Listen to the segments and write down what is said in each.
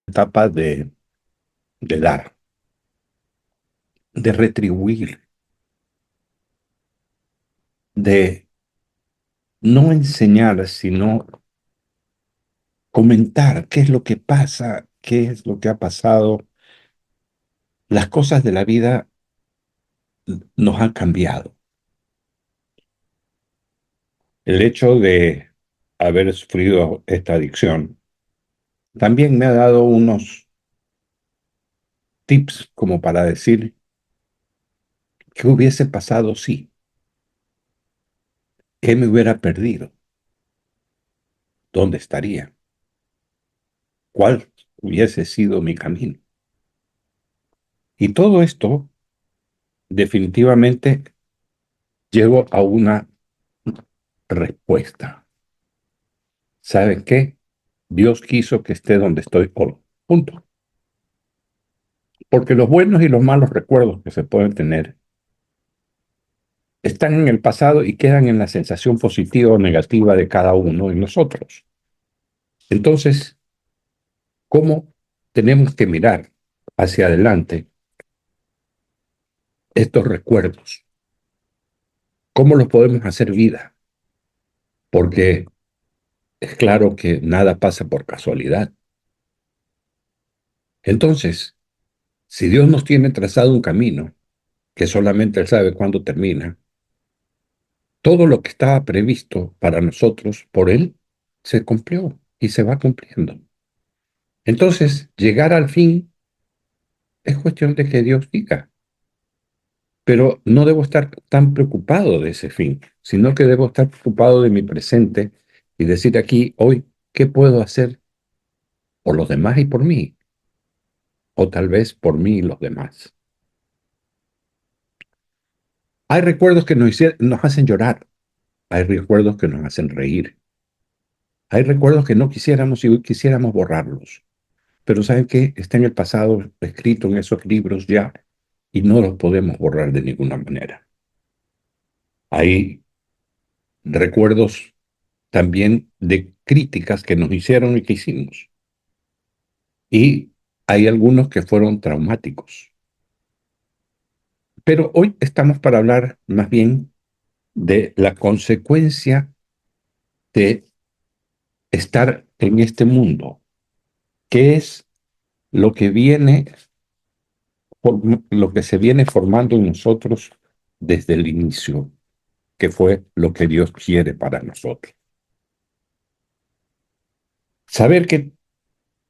etapa de dar, de retribuir, de no enseñar, sino comentar qué es lo que pasa, qué es lo que ha pasado. Las cosas de la vida nos han cambiado. El hecho de haber sufrido esta adicción también me ha dado unos tips como para decir qué hubiese pasado si, qué me hubiera perdido, dónde estaría, cuál hubiese sido mi camino. Y todo esto definitivamente llevo a una respuesta. ¿Saben qué? Dios quiso que esté donde estoy hoy. Punto. Porque los buenos y los malos recuerdos que se pueden tener están en el pasado y quedan en la sensación positiva o negativa de cada uno de nosotros. Entonces, ¿cómo tenemos que mirar hacia adelante estos recuerdos? ¿Cómo los podemos hacer vida? Porque es claro que nada pasa por casualidad. Entonces, si Dios nos tiene trazado un camino, que solamente Él sabe cuándo termina, todo lo que estaba previsto para nosotros por Él se cumplió y se va cumpliendo. Entonces, llegar al fin es cuestión de que Dios diga, pero no debo estar tan preocupado de ese fin, sino que debo estar preocupado de mi presente y decir aquí, hoy, ¿qué puedo hacer por los demás y por mí? O tal vez por mí y los demás. Hay recuerdos que nos hacen llorar, hay recuerdos que nos hacen reír, hay recuerdos que no quisiéramos y hoy quisiéramos borrarlos. Pero ¿saben qué? Está en el pasado, escrito en esos libros ya, y no los podemos borrar de ninguna manera. Hay recuerdos también de críticas que nos hicieron y que hicimos. Y hay algunos que fueron traumáticos. Pero hoy estamos para hablar más bien de la consecuencia de estar en este mundo, que es lo que viene, lo que se viene formando en nosotros desde el inicio, que fue lo que Dios quiere para nosotros. Saber que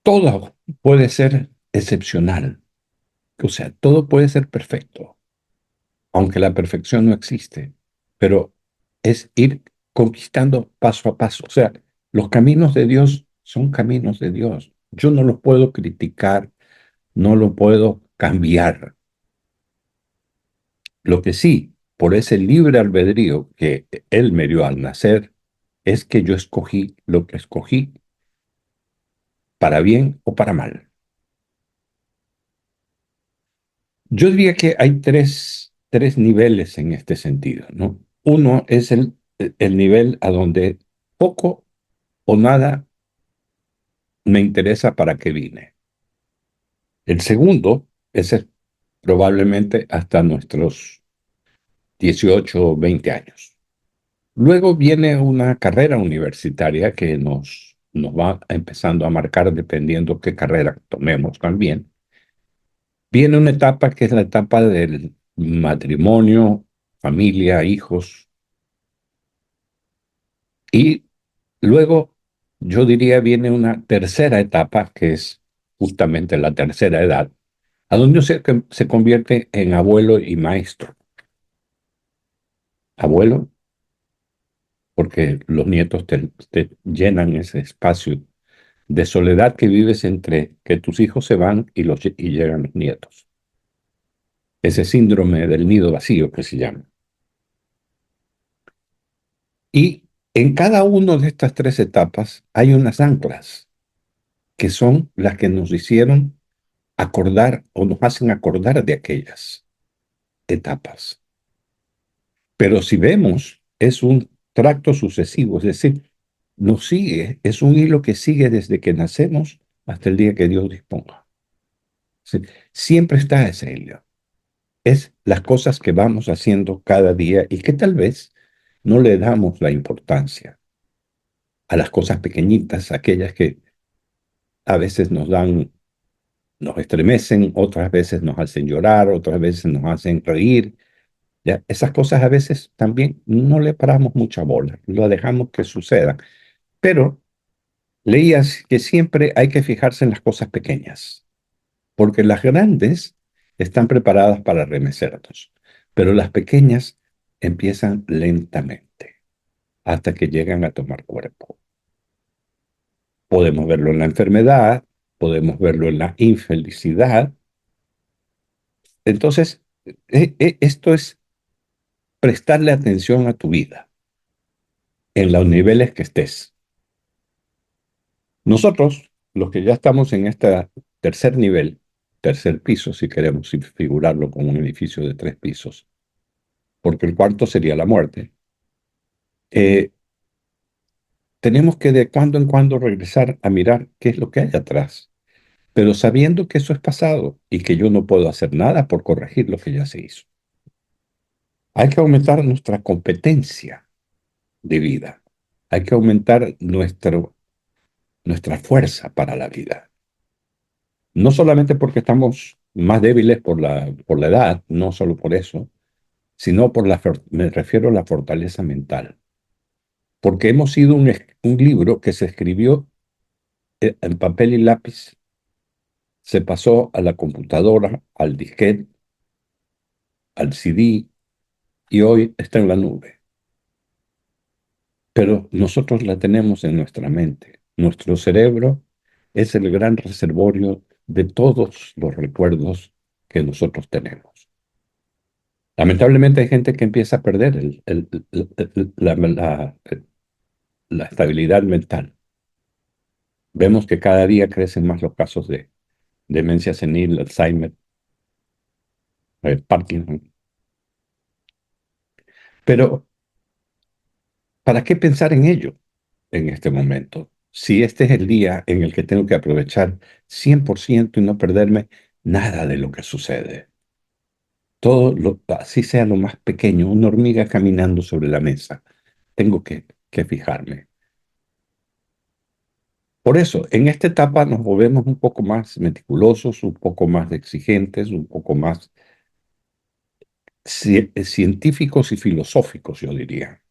todo puede ser excepcional, o sea, todo puede ser perfecto, aunque la perfección no existe, pero es ir conquistando paso a paso. O sea, los caminos de Dios son caminos de Dios. Yo no los puedo criticar, no lo puedo cambiar. Lo que sí, por ese libre albedrío que Él me dio al nacer, es que yo escogí lo que escogí para bien o para mal. Yo diría que hay tres niveles en este sentido, ¿no? Uno es el nivel a donde poco o nada me interesa para qué vine. El segundo es probablemente hasta nuestros 18 o 20 años. Luego viene una carrera universitaria que nos va empezando a marcar dependiendo qué carrera tomemos también. Viene una etapa que es la etapa del matrimonio, familia, hijos. Y luego, yo diría, viene una tercera etapa, que es justamente la tercera edad, a donde se convierte en abuelo y maestro. Abuelo, porque los nietos te llenan ese espacio de soledad que vives entre que tus hijos se van y llegan los nietos. Ese síndrome del nido vacío que se llama. Y en cada una de estas tres etapas hay unas anclas que son las que nos hicieron acordar o nos hacen acordar de aquellas etapas. Pero si vemos, es un tracto sucesivo, es decir, nos sigue, es un hilo que sigue desde que nacemos hasta el día que Dios disponga. Sí, siempre está ese hilo. Es las cosas que vamos haciendo cada día y que tal vez no le damos la importancia a las cosas pequeñitas, aquellas que a veces nos dan, nos estremecen, otras veces nos hacen llorar, otras veces nos hacen reír. ¿Ya? Esas cosas a veces también no le paramos mucha bola, lo dejamos que sucedan. Pero leías que siempre hay que fijarse en las cosas pequeñas, porque las grandes están preparadas para remecernos, pero las pequeñas empiezan lentamente hasta que llegan a tomar cuerpo. Podemos verlo en la enfermedad, podemos verlo en la infelicidad. Entonces, esto es prestarle atención a tu vida en los niveles que estés. Nosotros, los que ya estamos en este tercer nivel, tercer piso, si queremos figurarlo como un edificio de 3 pisos, porque el cuarto sería la muerte, eh, tenemos que de cuando en cuando regresar a mirar qué es lo que hay atrás, pero sabiendo que eso es pasado y que yo no puedo hacer nada por corregir lo que ya se hizo. Hay que aumentar nuestra competencia de vida. Hay que aumentar nuestra fuerza para la vida. No solamente porque estamos más débiles por la edad, no solo por eso, sino me refiero a la fortaleza mental. Porque hemos sido un libro que se escribió en papel y lápiz, se pasó a la computadora, al disquete, al CD y hoy está en la nube. Pero nosotros la tenemos en nuestra mente. Nuestro cerebro es el gran reservorio de todos los recuerdos que nosotros tenemos. Lamentablemente hay gente que empieza a perder la estabilidad mental. Vemos que cada día crecen más los casos de demencia senil, Alzheimer, Parkinson. Pero, ¿para qué pensar en ello en este momento? Si este es el día en el que tengo que aprovechar 100% y no perderme nada de lo que sucede. Así sea lo más pequeño, una hormiga caminando sobre la mesa, tengo que fijarme. Por eso, en esta etapa nos volvemos un poco más meticulosos, un poco más exigentes, un poco más científicos y filosóficos, yo diría,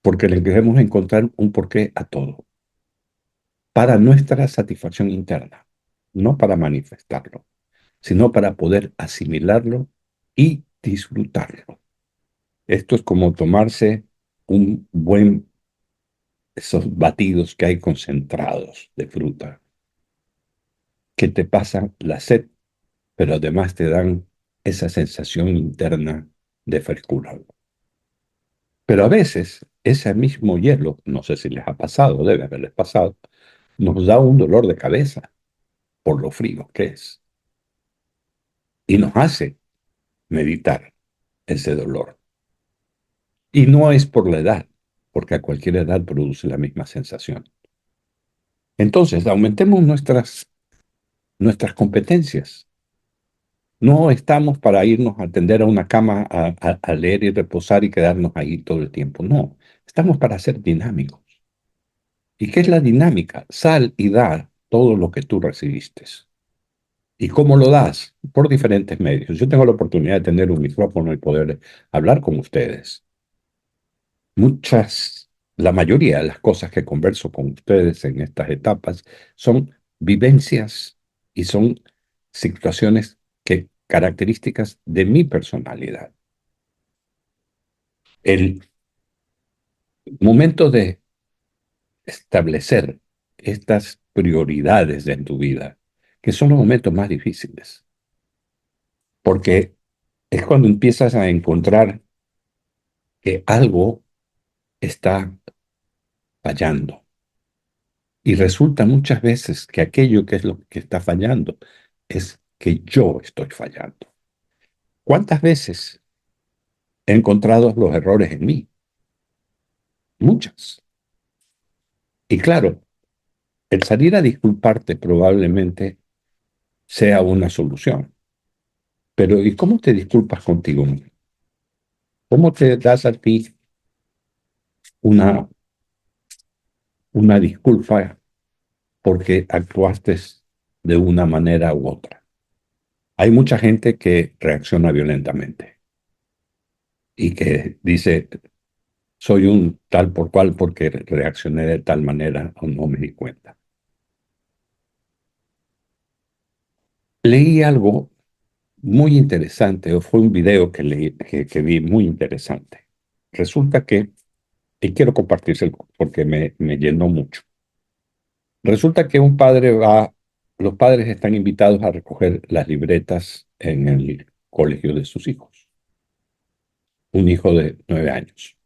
porque le queremos encontrar un porqué a todo, para nuestra satisfacción interna, no para manifestarlo, sino para poder asimilarlo y disfrutarlo. Esto es como tomarse esos batidos que hay concentrados de fruta, que te pasan la sed, pero además te dan esa sensación interna de frescura. Pero a veces ese mismo hielo, no sé si les ha pasado, debe haberles pasado, nos da un dolor de cabeza por lo frío que es y nos hace meditar ese dolor. Y no es por la edad, porque a cualquier edad produce la misma sensación. Entonces, aumentemos nuestras competencias. No estamos para irnos a atender a una cama, a leer y reposar y quedarnos ahí todo el tiempo. No, estamos para ser dinámicos. ¿Y qué es la dinámica? Sal y da todo lo que tú recibiste. ¿Y cómo lo das? Por diferentes medios. Yo tengo la oportunidad de tener un micrófono y poder hablar con ustedes. La mayoría de las cosas que converso con ustedes en estas etapas son vivencias y son situaciones características de mi personalidad. El momento de establecer estas prioridades en tu vida, que son los momentos más difíciles, porque es cuando empiezas a encontrar que algo está fallando. Y resulta muchas veces que aquello que es lo que está fallando es que yo estoy fallando. ¿Cuántas veces he encontrado los errores en mí? Muchas. Y claro, el salir a disculparte probablemente sea una solución. Pero ¿y cómo te disculpas contigo mismo? ¿Cómo te das a ti una, una disculpa porque actuaste de una manera u otra? Hay mucha gente que reacciona violentamente y que dice, soy un tal por cual porque reaccioné de tal manera o no me di cuenta. Leí algo muy interesante, o fue un video que vi muy interesante. Resulta que, y quiero compartírselo porque me llenó mucho. Resulta que los padres están invitados a recoger las libretas en el colegio de sus hijos, un hijo de 9 años.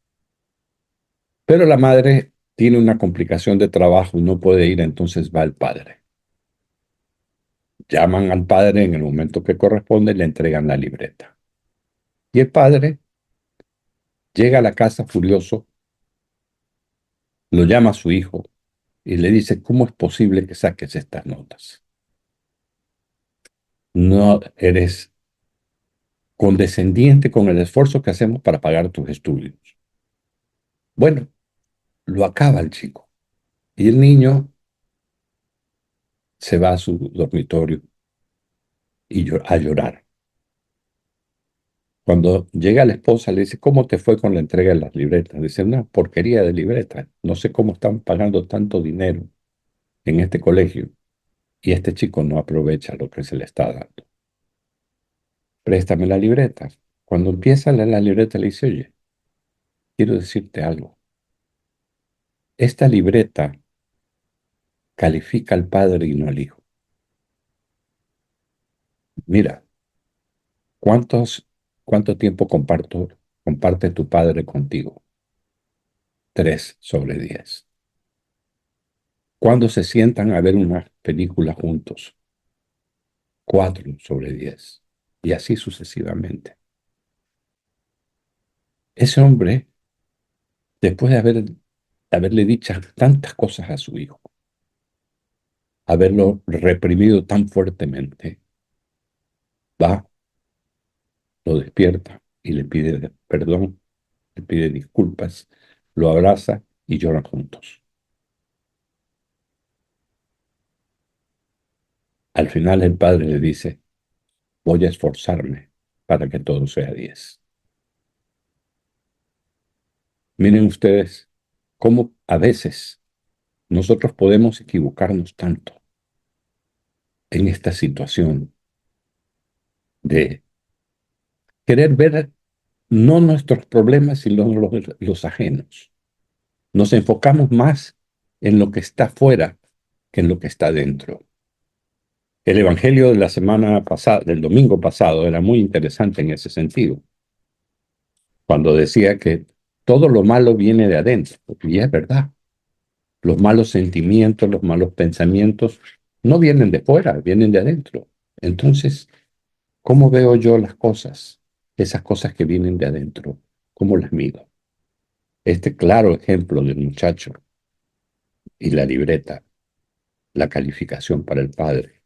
Pero la madre tiene una complicación de trabajo y no puede ir, entonces va el padre. Llaman al padre en el momento que corresponde y le entregan la libreta. Y el padre llega a la casa furioso, lo llama a su hijo y le dice, ¿cómo es posible que saques estas notas? No eres condescendiente con el esfuerzo que hacemos para pagar tus estudios. Bueno, lo acaba el chico. Y el niño se va a su dormitorio a llorar. Cuando llega la esposa, le dice, ¿cómo te fue con la entrega de las libretas? Dice, una porquería de libretas. No sé cómo están pagando tanto dinero en este colegio y este chico no aprovecha lo que se le está dando. Préstame la libreta. Cuando empieza a leer la libreta, le dice, oye, quiero decirte algo. Esta libreta califica al padre y no al hijo. Mira, ¿cuánto tiempo comparte tu padre contigo? 3/10. Cuando se sientan a ver una película juntos, 4/10. Y así sucesivamente. Ese hombre, después de haberle dicho tantas cosas a su hijo, haberlo reprimido tan fuertemente, va, lo despierta y le pide perdón, le pide disculpas, lo abraza y lloran juntos. Al final el padre le dice, voy a esforzarme para que todo sea 10. Miren ustedes cómo a veces nosotros podemos equivocarnos tanto en esta situación de querer ver no nuestros problemas, sino los ajenos. Nos enfocamos más en lo que está fuera que en lo que está dentro. El evangelio de la semana pasada, del domingo pasado, era muy interesante en ese sentido, cuando decía que todo lo malo viene de adentro, y es verdad. Los malos sentimientos, los malos pensamientos no vienen de fuera, vienen de adentro. Entonces, ¿cómo veo yo las cosas? Esas cosas que vienen de adentro, ¿cómo las mido? Este claro ejemplo del muchacho y la libreta, la calificación para el padre,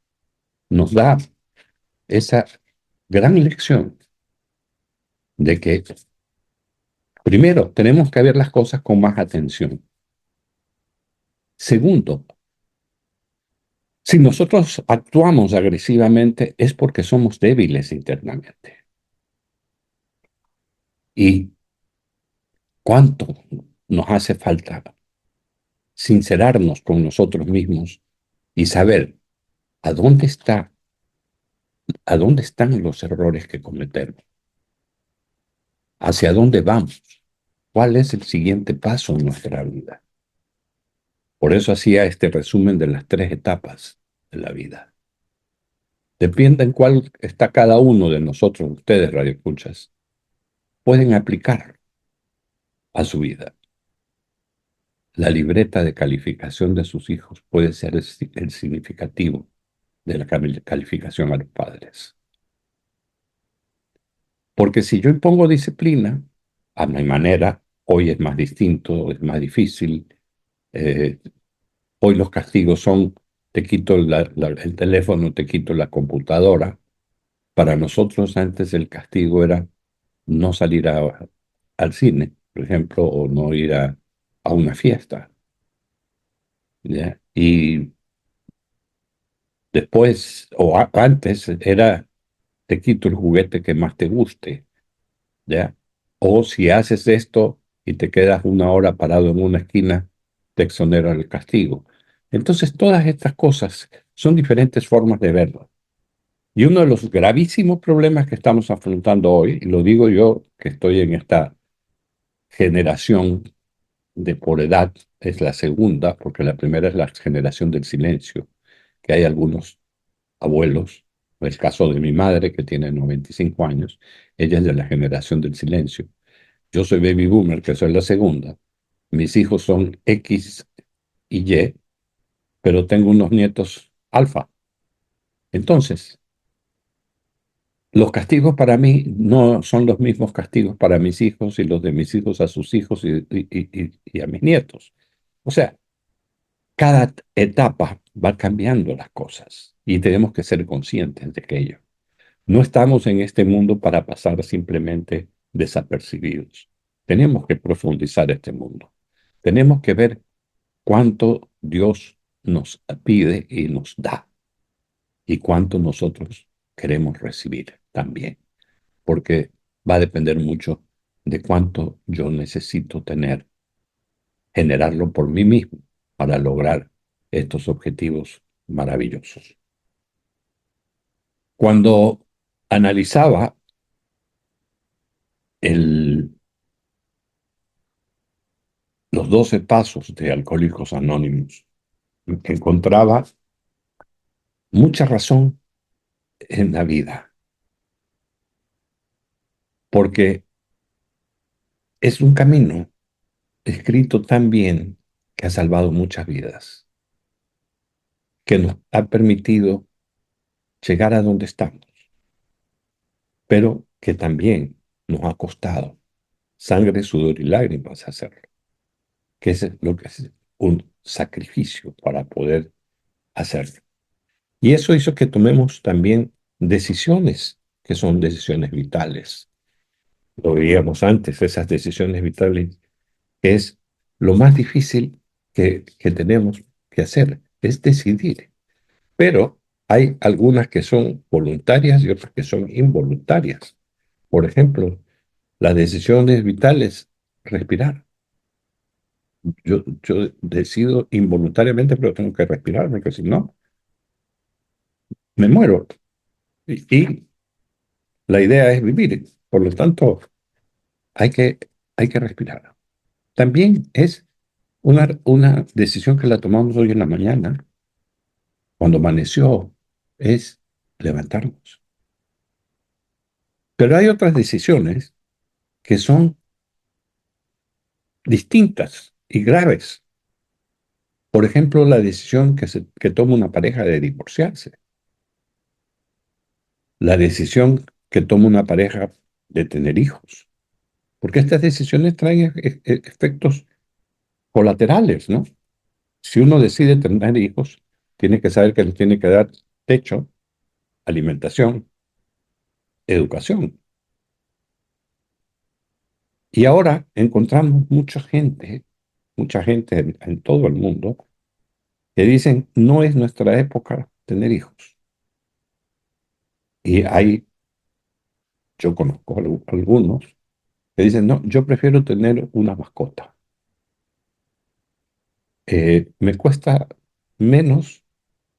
nos da esa gran lección de que, primero, tenemos que ver las cosas con más atención. Segundo, si nosotros actuamos agresivamente es porque somos débiles internamente. Y cuánto nos hace falta sincerarnos con nosotros mismos y saber a dónde a dónde están los errores que cometemos, hacia dónde vamos, cuál es el siguiente paso en nuestra vida. Por eso hacía este resumen de las 3 etapas de la vida. Depende en cuál está cada uno de nosotros, ustedes radioescuchas, pueden aplicar a su vida. La libreta de calificación de sus hijos puede ser el significativo de la calificación a los padres. Porque si yo impongo disciplina, a mi manera, hoy es más distinto, es más difícil, eh, Hoy los castigos son, te quito el teléfono, te quito la computadora. Para nosotros antes el castigo era no salir al cine, por ejemplo, o no ir a una fiesta, ¿ya? Y después, antes era, te quito el juguete que más te guste, ¿ya? O si haces esto y te quedas una hora parado en una esquina, te exonera el castigo. Entonces, todas estas cosas son diferentes formas de verlo. Y uno de los gravísimos problemas que estamos afrontando hoy, y lo digo yo que estoy en esta generación de por edad, es la segunda, porque la primera es la generación del silencio, que hay algunos abuelos, el caso de mi madre que tiene 95 años, ella es de la generación del silencio. Yo soy baby boomer, que soy la segunda. Mis hijos son X y Y, pero tengo unos nietos alfa. Entonces, los castigos para mí no son los mismos castigos para mis hijos y los de mis hijos a sus hijos y a mis nietos. O sea, cada etapa va cambiando las cosas y tenemos que ser conscientes de aquello. No estamos en este mundo para pasar simplemente desapercibidos. Tenemos que profundizar este mundo. Tenemos que ver cuánto Dios nos pide y nos da y cuánto nosotros queremos recibir también, porque va a depender mucho de cuánto yo necesito tener, generarlo por mí mismo para lograr estos objetivos maravillosos. Cuando analizaba el, los 12 pasos de Alcohólicos Anónimos, encontraba mucha razón en la vida, porque es un camino escrito tan bien que ha salvado muchas vidas, que nos ha permitido llegar a donde estamos, pero que también nos ha costado sangre, sudor y lágrimas hacerlo, que es lo que es un sacrificio para poder hacerlo. Y eso hizo que tomemos también decisiones que son decisiones vitales. Lo veíamos antes, esas decisiones vitales, que es lo más difícil que tenemos que hacer, es decidir. Pero hay algunas que son voluntarias y otras que son involuntarias. Por ejemplo, las decisiones vitales, respirar. Yo decido involuntariamente, pero tengo que respirar, porque si no, me muero. Y la idea es vivir. Por lo tanto, hay que, hay que respirar. También es una decisión que la tomamos hoy en la mañana, cuando amaneció, es levantarnos. Pero hay otras decisiones que son distintas y graves. Por ejemplo, la decisión que toma una pareja de divorciarse, la decisión que toma una pareja de tener hijos, porque estas decisiones traen efectos colaterales, ¿no? Si uno decide tener hijos, tiene que saber que les tiene que dar techo, alimentación, educación. Y ahora encontramos mucha gente en todo el mundo que dicen, no es nuestra época tener hijos. Y yo conozco algunos que dicen, no, yo prefiero tener una mascota. Me cuesta menos,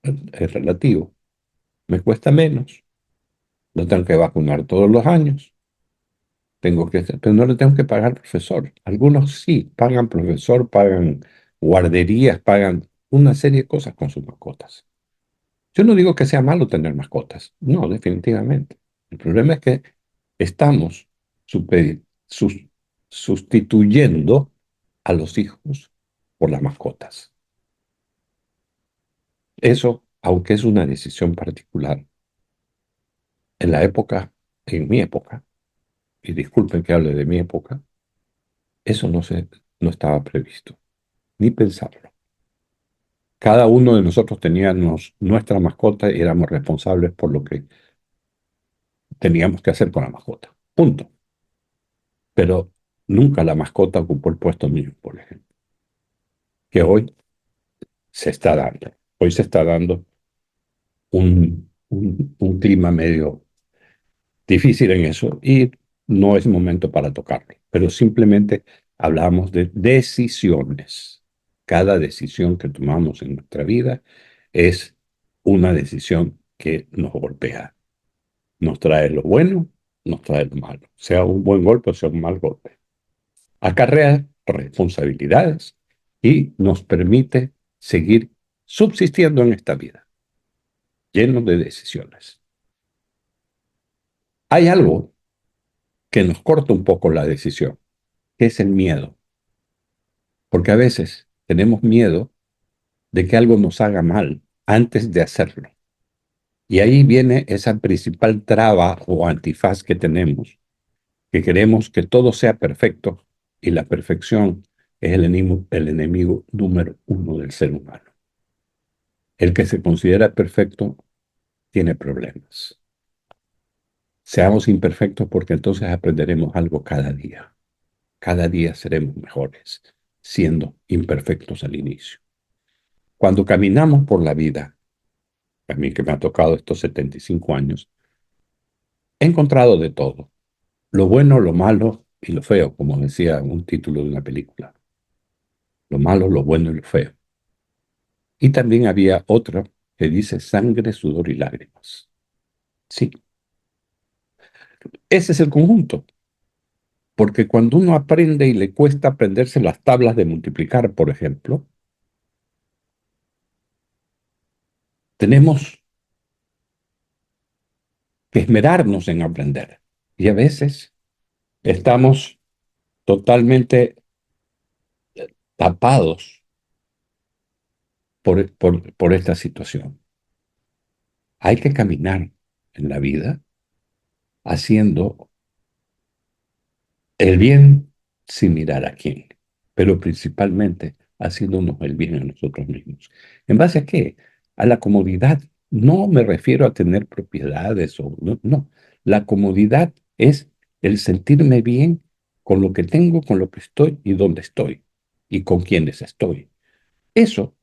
es relativo, me cuesta menos, lo tengo que vacunar todos los años, pero no le tengo que pagar profesor. Algunos sí, pagan profesor, pagan guarderías, pagan una serie de cosas con sus mascotas. Yo no digo que sea malo tener mascotas, no, definitivamente. El problema es que estamos supedi- sus- sustituyendo a los hijos por las mascotas. Eso, aunque es una decisión particular, en la época, en mi época, y disculpen que hable de mi época, eso no estaba previsto, ni pensarlo. Cada uno de nosotros teníamos nuestra mascota y éramos responsables por lo que teníamos que hacer con la mascota. Punto. Pero nunca la mascota ocupó el puesto mío, por ejemplo, que hoy se está dando. Hoy se está dando un clima medio difícil en eso y no es momento para tocarlo, pero simplemente hablamos de decisiones. Cada decisión que tomamos en nuestra vida es una decisión que nos golpea. Nos trae lo bueno, nos trae lo malo, sea un buen golpe o sea un mal golpe. Acarrea responsabilidades y nos permite seguir subsistiendo en esta vida, lleno de decisiones. Hay algo que nos corta un poco la decisión, que es el miedo, porque a veces tenemos miedo de que algo nos haga mal antes de hacerlo. Y ahí viene esa principal traba o antifaz que tenemos, que queremos que todo sea perfecto y la perfección es el enemigo número uno del ser humano. El que se considera perfecto tiene problemas. Seamos imperfectos porque entonces aprenderemos algo cada día. Cada día seremos mejores, siendo imperfectos al inicio. Cuando caminamos por la vida, a mí que me ha tocado estos 75 años, he encontrado de todo. Lo bueno, lo malo y lo feo, como decía un título de una película. Lo malo, lo bueno y lo feo. Y también había otra que dice sangre, sudor y lágrimas. Sí, ese es el conjunto. Porque cuando uno aprende y le cuesta aprenderse las tablas de multiplicar, por ejemplo, tenemos que esmerarnos en aprender. Y a veces estamos totalmente tapados por esta situación. Hay que caminar en la vida haciendo el bien sin mirar a quién, pero principalmente haciéndonos el bien a nosotros mismos. ¿En base a qué? A la comodidad. No me refiero a tener propiedades o no, no. La comodidad es el sentirme bien con lo que tengo, con lo que estoy y dónde estoy y con quienes estoy. Eso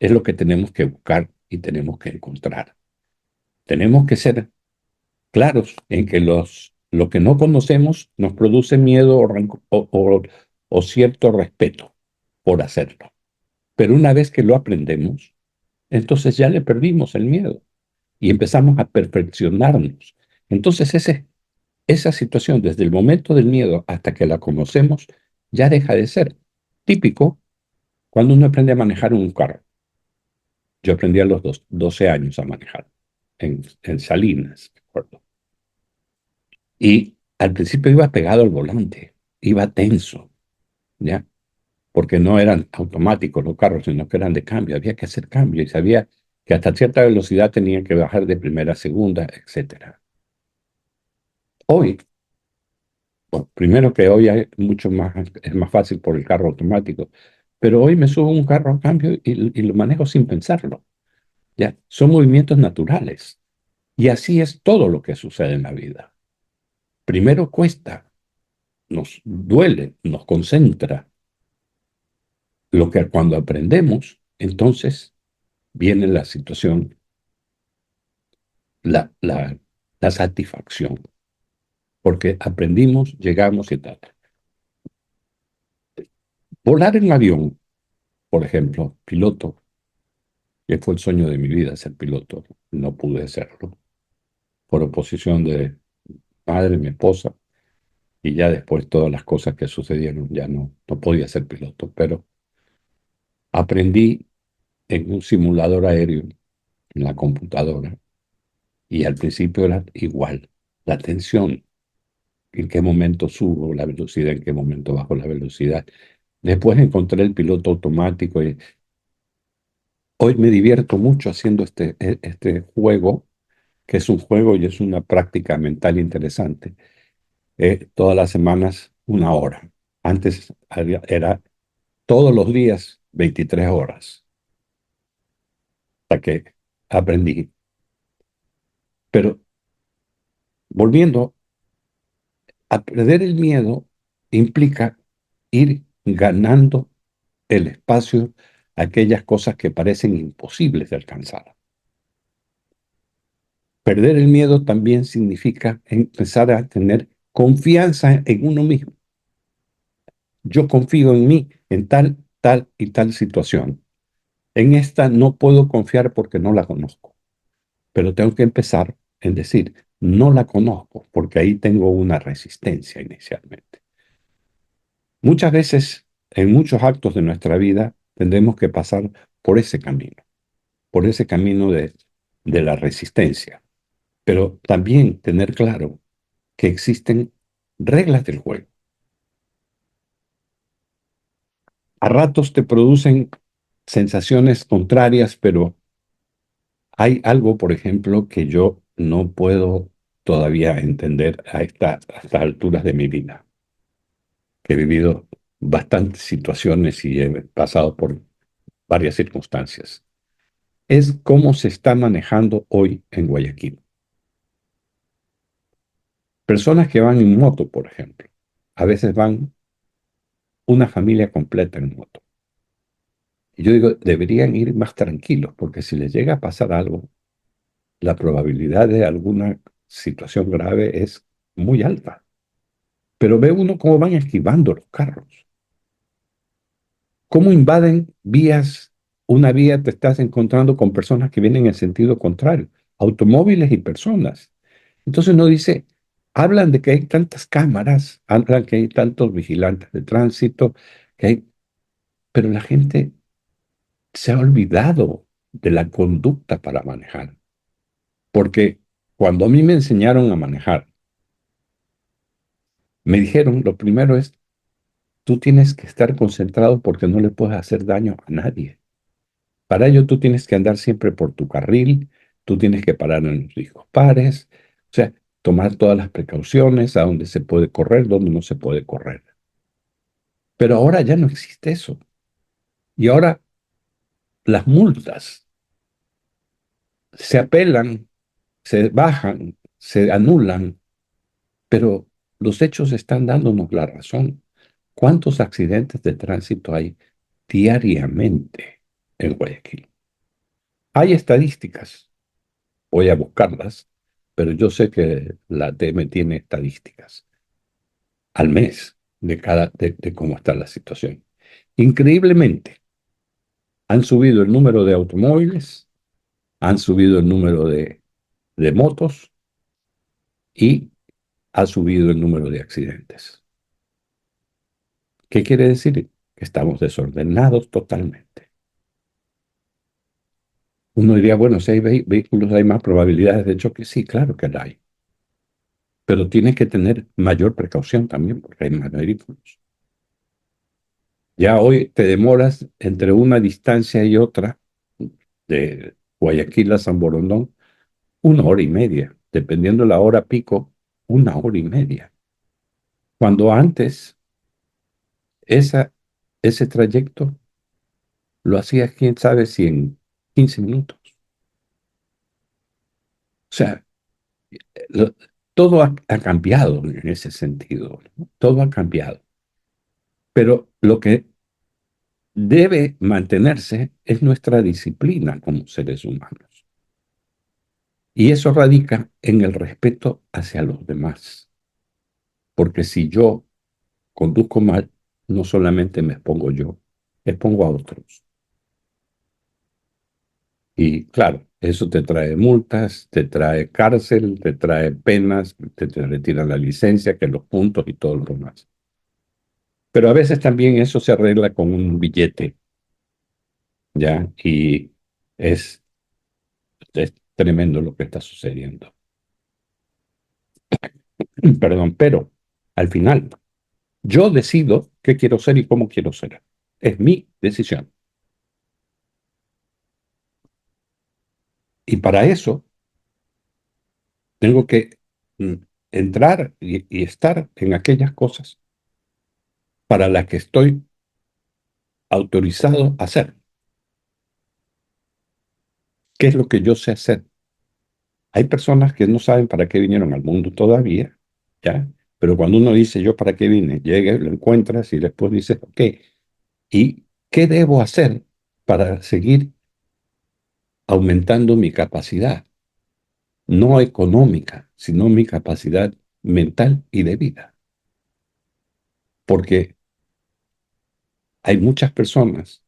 es lo que tenemos que buscar y tenemos que encontrar. Tenemos que ser claros en que lo que no conocemos nos produce miedo o cierto respeto por hacerlo. Pero una vez que lo aprendemos, entonces ya le perdimos el miedo y empezamos a perfeccionarnos. Entonces esa situación, desde el momento del miedo hasta que la conocemos, ya deja de ser típico cuando uno aprende a manejar un carro. Yo aprendí a los 12 años a manejar en Salinas, me acuerdo. Y al principio iba pegado al volante, iba tenso, ¿ya? Porque no eran automáticos los carros, sino que eran de cambio, había que hacer cambio y sabía que hasta cierta velocidad tenía que bajar de primera a segunda, etcétera. Hoy, bueno, primero que hoy hay mucho más, es más fácil por el carro automático, pero hoy me subo a un carro a cambio y lo manejo sin pensarlo, ¿ya? Son movimientos naturales y así es todo lo que sucede en la vida. Primero cuesta, nos duele, nos concentra. Lo que cuando aprendemos, entonces viene la situación, la, la, la satisfacción, porque aprendimos, llegamos y tal. Volar en avión, por ejemplo, piloto, que fue el sueño de mi vida ser piloto, no pude serlo, por oposición de madre, mi esposa, y ya después todas las cosas que sucedieron, ya no podía ser piloto, pero aprendí en un simulador aéreo, en la computadora, y al principio era igual, la tensión, en qué momento subo la velocidad, en qué momento bajo la velocidad. Después encontré el piloto automático y hoy me divierto mucho haciendo este juego, que es un juego y es una práctica mental interesante. Todas las semanas 1 hora. Antes era todos los días 23 horas. hasta que aprendí. Pero volviendo a perder el miedo implica ir ganando el espacio a aquellas cosas que parecen imposibles de alcanzar. Perder el miedo también significa empezar a tener confianza en uno mismo. Yo confío en mí en tal, tal y tal situación. En esta no puedo confiar porque no la conozco, pero tengo que empezar en decir, no la conozco porque ahí tengo una resistencia inicialmente. Muchas veces, en muchos actos de nuestra vida, tendremos que pasar por ese camino de la resistencia, pero también tener claro que existen reglas del juego. A ratos te producen sensaciones contrarias, pero hay algo, por ejemplo, que yo no puedo todavía entender a estas alturas de mi vida, que he vivido bastantes situaciones y he pasado por varias circunstancias. Es cómo se está manejando hoy en Guayaquil. Personas que van en moto, por ejemplo. A veces van una familia completa en moto. Y yo digo, deberían ir más tranquilos, porque si les llega a pasar algo, la probabilidad de alguna situación grave es muy alta. Pero ve uno cómo van esquivando los carros, cómo invaden vías. Una vía te estás encontrando con personas que vienen en sentido contrario, automóviles y personas. Entonces uno dice, hablan de que hay tantas cámaras, hablan que hay tantos vigilantes de tránsito, que hay, pero la gente se ha olvidado de la conducta para manejar. Porque cuando a mí me enseñaron a manejar, me dijeron, lo primero es, tú tienes que estar concentrado porque no le puedes hacer daño a nadie. Para ello tú tienes que andar siempre por tu carril, tú tienes que parar en los discos pares, o sea, tomar todas las precauciones a dónde se puede correr, dónde no se puede correr. Pero ahora ya no existe eso. Y ahora las multas se apelan, se bajan, se anulan, pero los hechos están dándonos la razón. ¿Cuántos accidentes de tránsito hay diariamente en Guayaquil? Hay estadísticas, voy a buscarlas, pero yo sé que la TM tiene estadísticas al mes de cómo está la situación. Increíblemente, han subido el número de automóviles, han subido el número de motos y ha subido el número de accidentes. ¿Qué quiere decir? Que estamos desordenados totalmente. Uno diría, bueno, si hay vehículos hay más probabilidades de choque. Sí, claro que la hay. Pero tienes que tener mayor precaución también porque hay más vehículos. Ya hoy te demoras entre una distancia y otra de Guayaquil a San Borondón 1 hora y media, dependiendo la hora pico, 1 hora y media. Cuando antes esa, ese trayecto lo hacías, quién sabe, si en 15 minutos. O sea, lo- todo ha cambiado en ese sentido, ¿no? Todo ha cambiado. Pero lo que debe mantenerse es nuestra disciplina como seres humanos. Y eso radica en el respeto hacia los demás. Porque si yo conduzco mal, no solamente me expongo yo, expongo a otros. Y claro, eso te trae multas, te trae cárcel, te trae penas, te retiran la licencia, que los puntos y todo lo demás. Pero a veces también eso se arregla con un billete, ¿ya? Y es, es tremendo lo que está sucediendo. Perdón, pero al final yo decido qué quiero ser y cómo quiero ser. Es mi decisión. Y para eso tengo que mm, entrar y estar en aquellas cosas para las que estoy autorizado a hacer. ¿Qué es lo que yo sé hacer? Hay personas que no saben para qué vinieron al mundo todavía, ¿ya? Pero cuando uno dice yo para qué vine, llega, lo encuentras y después dices, ok, ¿y qué debo hacer para seguir aumentando mi capacidad? No económica, sino mi capacidad mental y de vida. Porque hay muchas personas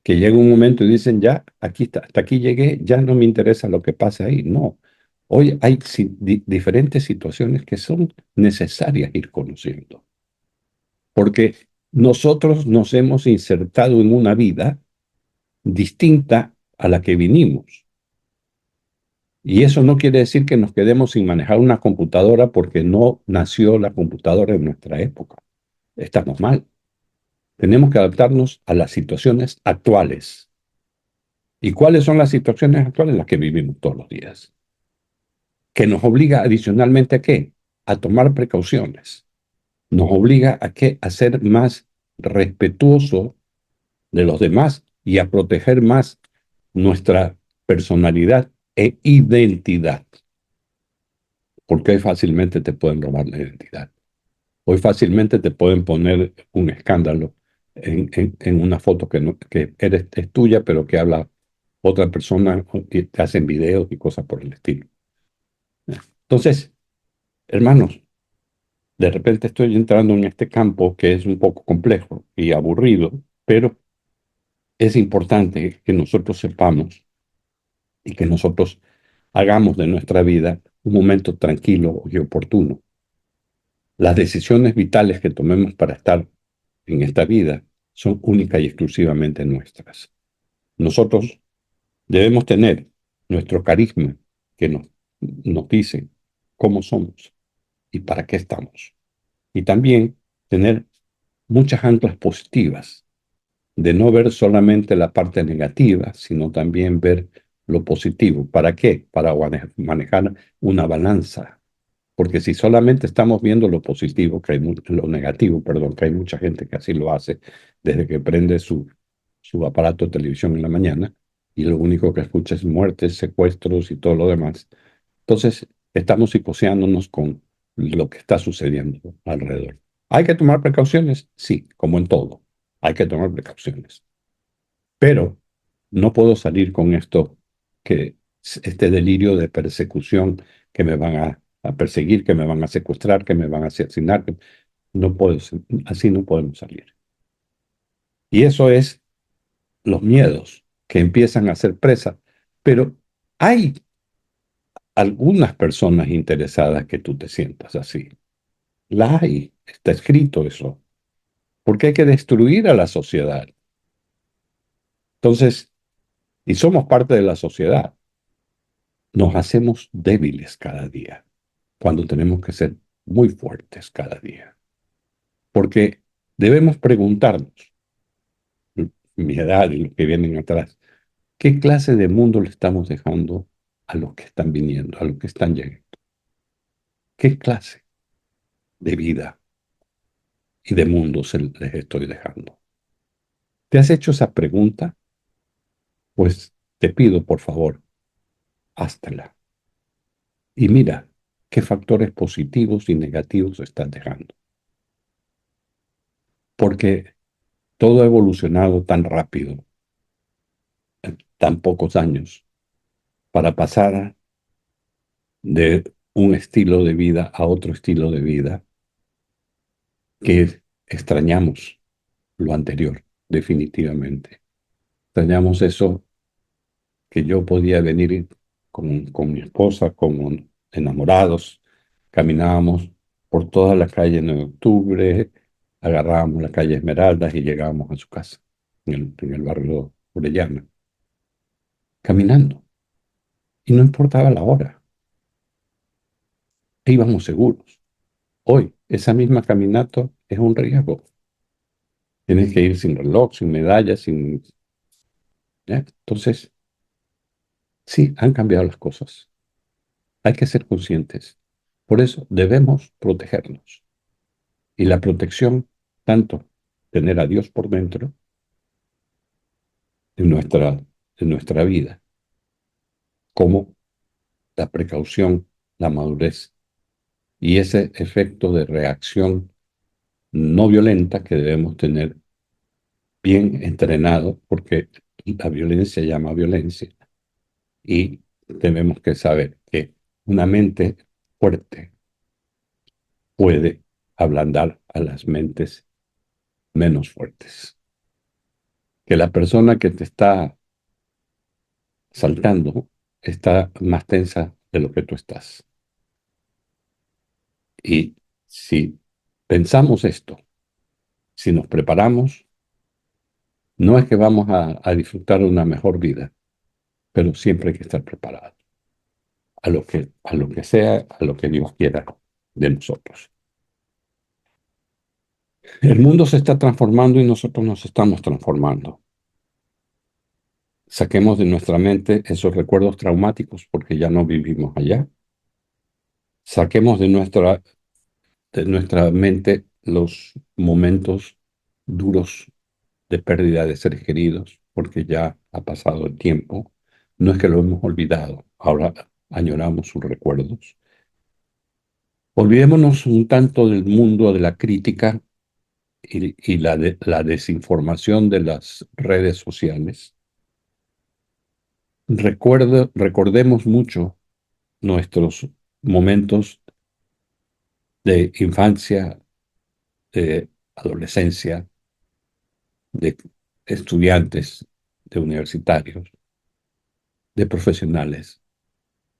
que llega un momento y dicen, ya, aquí está, hasta aquí llegué, ya no me interesa lo que pasa ahí. No, hoy hay diferentes situaciones que son necesarias ir conociendo, porque nosotros nos hemos insertado en una vida distinta a la que vinimos. Y eso no quiere decir que nos quedemos sin manejar una computadora porque no nació la computadora en nuestra época. Estamos mal. Tenemos que adaptarnos a las situaciones actuales. ¿Y cuáles son las situaciones actuales? Las que vivimos todos los días. Que nos obliga adicionalmente a qué? A tomar precauciones. Nos obliga a qué? A ser más respetuoso de los demás y a proteger más nuestra personalidad e identidad. Porque hoy fácilmente te pueden robar la identidad. Hoy fácilmente te pueden poner un escándalo en una foto que es tuya, pero que habla otra persona y te hacen videos y cosas por el estilo. Entonces, hermanos, de repente estoy entrando en este campo que es un poco complejo y aburrido, pero es importante que nosotros sepamos y que nosotros hagamos de nuestra vida un momento tranquilo y oportuno. Las decisiones vitales que tomemos para estar en esta vida son únicas y exclusivamente nuestras. Nosotros debemos tener nuestro carisma que nos dice cómo somos y para qué estamos. Y también tener muchas anclas positivas, de no ver solamente la parte negativa, sino también ver lo positivo. ¿Para qué? Para manejar una balanza. Porque si solamente estamos viendo lo positivo, lo negativo, perdón, que hay mucha gente que así lo hace desde que prende su aparato de televisión en la mañana y lo único que escucha es muertes, secuestros y todo lo demás. Entonces, estamos psicoseándonos con lo que está sucediendo alrededor. ¿Hay que tomar precauciones? Sí, como en todo. Hay que tomar precauciones. Pero no puedo salir con esto, este delirio de persecución que me van a perseguir, que me van a secuestrar, que me van a asesinar. No puedo, así no podemos salir. Y eso es los miedos que empiezan a ser presa. Pero hay algunas personas interesadas que tú te sientas así. La hay, está escrito eso. Porque hay que destruir a la sociedad. Entonces, y somos parte de la sociedad. Nos hacemos débiles cada día, cuando tenemos que ser muy fuertes cada día. Porque debemos preguntarnos, mi edad y los que vienen atrás, ¿qué clase de mundo le estamos dejando a los que están viniendo, a los que están llegando? ¿Qué clase de vida y de mundo les estoy dejando? ¿Te has hecho esa pregunta? Pues te pido, por favor, háztela. Y mira qué factores positivos y negativos estás dejando. Porque todo ha evolucionado tan rápido, en tan pocos años, para pasar de un estilo de vida a otro estilo de vida, que extrañamos lo anterior, definitivamente. Extrañamos eso que yo podía venir con mi esposa, como enamorados, caminábamos por toda la calle 9 de octubre, agarrábamos la calle Esmeraldas y llegábamos a su casa, en el barrio Orellana, caminando. Y no importaba la hora, íbamos seguros. Hoy, esa misma caminata es un riesgo. Tienes que ir sin reloj, sin medallas, sin... ¿ya? Entonces, sí, han cambiado las cosas. Hay que ser conscientes. Por eso debemos protegernos. Y la protección, tanto tener a Dios por dentro de nuestra vida, como la precaución, la madurez y ese efecto de reacción no violenta que debemos tener bien entrenado, porque la violencia llama violencia y tenemos que saber que una mente fuerte puede ablandar a las mentes menos fuertes. Que la persona que te está saltando está más tensa de lo que tú estás. Y si pensamos esto, si nos preparamos, no es que vamos a disfrutar una mejor vida, pero siempre hay que estar preparados a lo que sea, a lo que Dios quiera de nosotros. El mundo se está transformando y nosotros nos estamos transformando. Saquemos de nuestra mente esos recuerdos traumáticos porque ya no vivimos allá. Saquemos de nuestra mente los momentos duros de pérdida de seres queridos porque ya ha pasado el tiempo. No es que lo hemos olvidado, ahora añoramos sus recuerdos. Olvidémonos un tanto del mundo de la crítica y la desinformación de las redes sociales. Recordemos mucho nuestros momentos de infancia, de adolescencia, de estudiantes, de universitarios, de profesionales.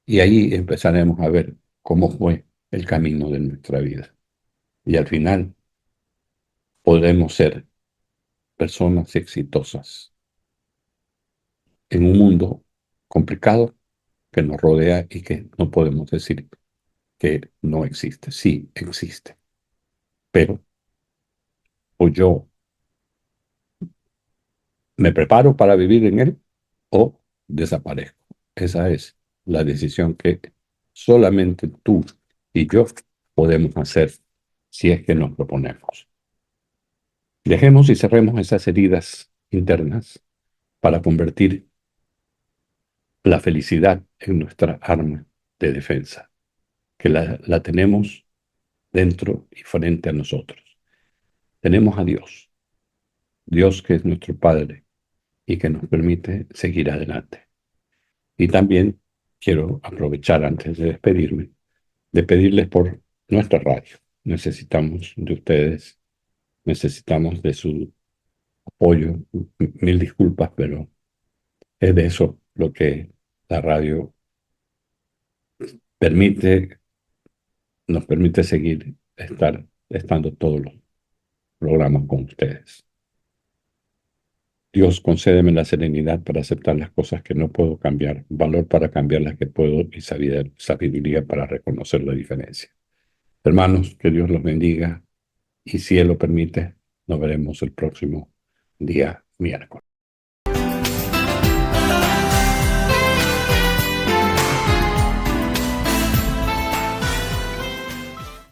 Y ahí empezaremos a ver cómo fue el camino de nuestra vida. Y al final podremos ser personas exitosas en un mundo complicado que nos rodea y que no podemos decir que no existe. Sí, existe. Pero o yo me preparo para vivir en él o desaparezco. Esa es la decisión que solamente tú y yo podemos hacer si es que nos proponemos. Dejemos y cerremos esas heridas internas para convertir la felicidad en nuestra arma de defensa, que la tenemos dentro y frente a nosotros. Tenemos a Dios, Dios que es nuestro Padre y que nos permite seguir adelante. Y también quiero aprovechar antes de despedirme, de pedirles por nuestra radio. Necesitamos de ustedes, necesitamos de su apoyo. Mil disculpas, pero es de eso lo que la radio permite, nos permite seguir estando todos los programas con ustedes. Dios, concédeme la serenidad para aceptar las cosas que no puedo cambiar, valor para cambiar las que puedo y sabiduría para reconocer la diferencia. Hermanos, que Dios los bendiga y si Él lo permite, nos veremos el próximo día miércoles.